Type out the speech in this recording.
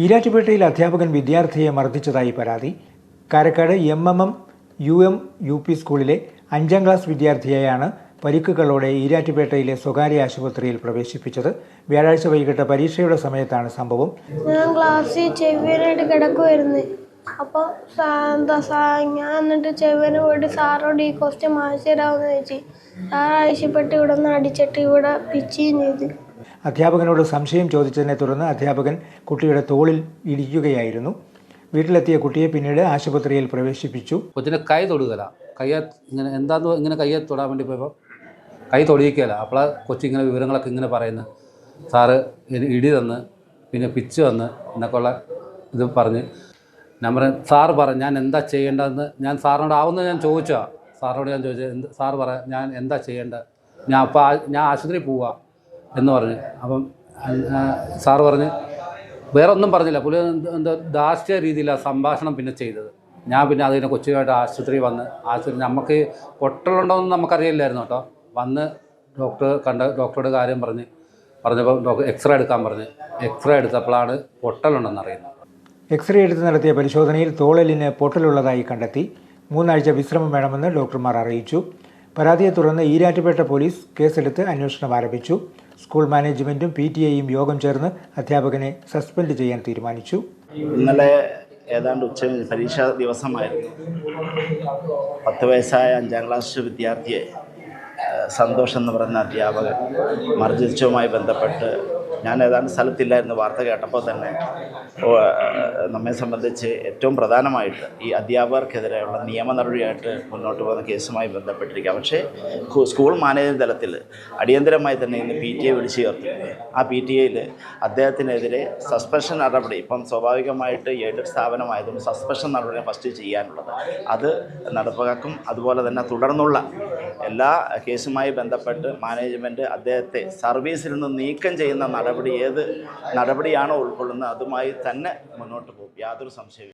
ഈരാറ്റുപേട്ടയിൽ അധ്യാപകൻ വിദ്യാർത്ഥിയെ മർദ്ദിച്ചതായി പരാതി. കാരക്കാട് UP സ്കൂളിലെ 5ാം ക്ലാസ് വിദ്യാർത്ഥിയെയാണ് പരിക്കുകളോടെ ഈരാറ്റുപേട്ടയിലെ സ്വകാര്യ ആശുപത്രിയിൽ പ്രവേശിപ്പിച്ചത്. വ്യാഴാഴ്ച വൈകിട്ട് പരീക്ഷയുടെ സമയത്താണ് സംഭവം. ഞാൻ ക്ലാസ്സിൽ ചെവിയനായിട്ട് കിടക്കുമായിരുന്നു. അപ്പോൾ ഞാൻ എന്നിട്ട് ചെവിയന് പോയിട്ട് സാറോട് ഈ ക്വസ്റ്റ്യൻ മാറ്റി തരാമെന്ന് ചോദിച്ചു. സാർ ആവശ്യപ്പെട്ട് ഇവിടെ നിന്ന് അടിച്ചിട്ട് ഇവിടെ പിച്ചുകയും ചെയ്തു. അധ്യാപകനോട് സംശയം ചോദിച്ചതിനെ തുടർന്ന് അധ്യാപകൻ കുട്ടിയുടെ തോളിൽ ഇടിക്കുകയായിരുന്നു. വീട്ടിലെത്തിയ കുട്ടിയെ പിന്നീട് ആശുപത്രിയിൽ പ്രവേശിപ്പിച്ചു. കൊച്ചിനെ കൈ തൊടുകയില്ല, ഇങ്ങനെ കയ്യെ തൊടാൻ വേണ്ടി പോയപ്പോൾ കൈ തൊടിയിക്കുകയില്ല. അപ്പോഴാണ് കൊച്ചിങ്ങനെ വിവരങ്ങളൊക്കെ ഇങ്ങനെ പറയുന്നത്. സാറ് ഇടി തന്ന് പിന്നെ പിച്ച് തന്ന് എന്നൊക്കെയുള്ള ഇത് പറഞ്ഞ് ഞാൻ സാറ് ഞാൻ എന്താ ചെയ്യേണ്ടതെന്ന് ഞാൻ സാറിനോട് ഞാൻ ചോദിച്ചതാണ്. സാറിനോട് ഞാൻ ചോദിച്ചത് സാറ് ഞാൻ എന്താ ചെയ്യേണ്ടത്, ഞാൻ ആശുപത്രിയിൽ പോവാ എന്ന് പറഞ്ഞ്. അപ്പം സാറ് പറഞ്ഞ് വേറെ ഒന്നും പറഞ്ഞില്ല. പുള്ളി എന്താ ധാർഷ്ട്യ രീതിയിലാണ് സംഭാഷണം പിന്നെ ചെയ്തത്. ഞാൻ പിന്നെ അതിനെ കൊച്ചുമായിട്ട് ആശുപത്രിയിൽ വന്ന് നമുക്ക് പൊട്ടലുണ്ടോയെന്ന് നമുക്കറിയില്ലായിരുന്നു കേട്ടോ. വന്ന് ഡോക്ടറുടെ കാര്യം പറഞ്ഞപ്പോൾ എക്സ്റേ എടുക്കാൻ പറഞ്ഞ് എക്സ്റേ എടുത്തപ്പോഴാണ് പൊട്ടലുണ്ടെന്ന് അറിയുന്നത്. എക്സ്റേ എടുത്ത് നടത്തിയ പരിശോധനയിൽ തോളലിന് പൊട്ടലുള്ളതായി കണ്ടെത്തി. 3 ആഴ്ച വിശ്രമം വേണമെന്ന് ഡോക്ടർമാർ അറിയിച്ചു. പരാതിയെ തുടർന്ന് ഈരാറ്റുപേട്ട പോലീസ് കേസെടുത്ത് അന്വേഷണം ആരംഭിച്ചു. സ്കൂൾ മാനേജ്മെന്റും PTA യോഗം ചേർന്ന് അധ്യാപകനെ സസ്പെൻഡ് ചെയ്യാൻ തീരുമാനിച്ചു. ഇന്നലെ ഏതാണ്ട് പരീക്ഷാ ദിവസമായിരുന്നു. 10 വയസ്സായ 5ാം ക്ലാസ് വിദ്യാർത്ഥിയെ സന്തോഷ് എന്ന് പറയുന്ന അധ്യാപകൻ മർദ്ദിച്ചതുമായി ബന്ധപ്പെട്ട് ഞാൻ ഏതാണ്ട് സ്ഥലത്തില്ലായിരുന്നു. വാർത്ത കേട്ടപ്പോൾ തന്നെ നമ്മെ സംബന്ധിച്ച് ഏറ്റവും പ്രധാനമായിട്ട് ഈ അധ്യാപകർക്കെതിരെയുള്ള നിയമ നടപടിയായിട്ട് മുന്നോട്ട് പോകുന്ന കേസുമായി ബന്ധപ്പെട്ടിരിക്കുക. പക്ഷേ സ്കൂൾ മാനേജ്മെൻറ്റ് തലത്തിൽ അടിയന്തരമായി തന്നെ ഇന്ന് PTA വിളിച്ചു ചേർത്തു. ആ PTAയിൽ അദ്ദേഹത്തിനെതിരെ സസ്പെൻഷൻ നടപടി, ഇപ്പം സ്വാഭാവികമായിട്ട് എയ്ഡഡ് സ്ഥാപനമായതുകൊണ്ട് സസ്പെൻഷൻ നടപടിയാണ് ഫസ്റ്റ് ചെയ്യാനുള്ളത്. അത് നടപ്പാക്കും. അതുപോലെ തന്നെ തുടർന്നുള്ള എല്ലാ കേസുമായി ബന്ധപ്പെട്ട് മാനേജ്മെൻറ്റ് അദ്ദേഹത്തെ സർവീസിൽ നിന്ന് നീക്കം ചെയ്യുന്ന ഏത് നടപടിയാണോ ഉൾക്കൊള്ളുന്നത് അതുമായി തന്നെ മുന്നോട്ട് പോകും. യാതൊരു സംശയവും.